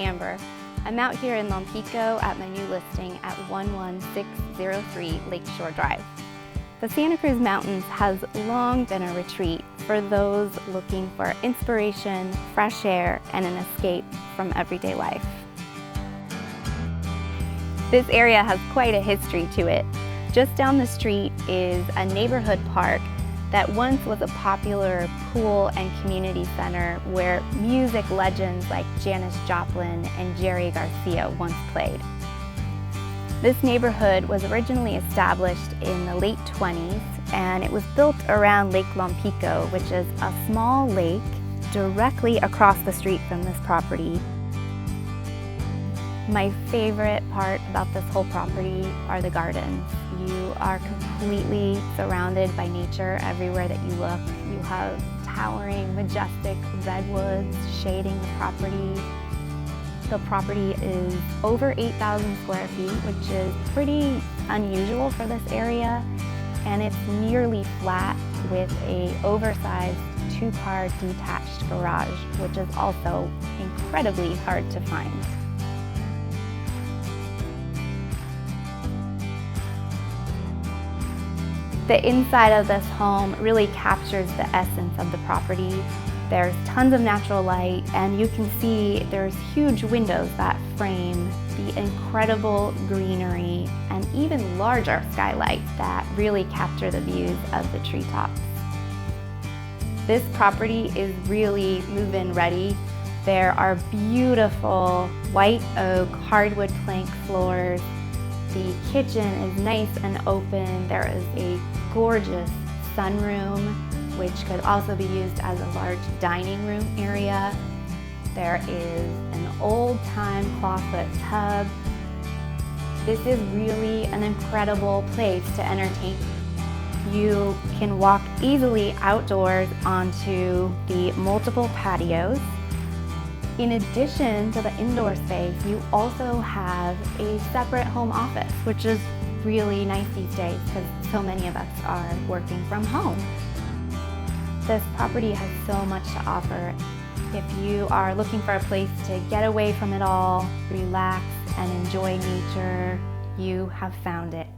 Amber. I'm out here in Lompico at my new listing at 11603 Lakeshore Drive. The Santa Cruz Mountains has long been a retreat for those looking for inspiration, fresh air, and an escape from everyday life. This area has quite a history to it. Just down the street is a neighborhood park that once was a popular pool and community center where music legends like Janis Joplin and Jerry Garcia once played. This neighborhood was originally established in the late 20s, and it was built around Lake Lompico, which is a small lake directly across the street from this property. My favorite part about this whole property are the gardens. You are completely surrounded by nature everywhere that you look. You have towering, majestic redwoods shading the property. The property is over 8,000 square feet, which is pretty unusual for this area, and it's nearly flat with an oversized 2-car detached garage, which is also incredibly hard to find. The inside of this home really captures the essence of the property. There's tons of natural light, and you can see there's huge windows that frame the incredible greenery and even larger skylights that really capture the views of the treetops. This property is really move-in ready. There are beautiful white oak hardwood plank floors. The kitchen is nice and open. There is a gorgeous sunroom, which could also be used as a large dining room area. There is an old-time clawfoot tub. This is really an incredible place to entertain. You can walk easily outdoors onto the multiple patios. In addition to the indoor space, you also have a separate home office, which is really nice these days because so many of us are working from home. This property has so much to offer. If you are looking for a place to get away from it all, relax, and enjoy nature, you have found it.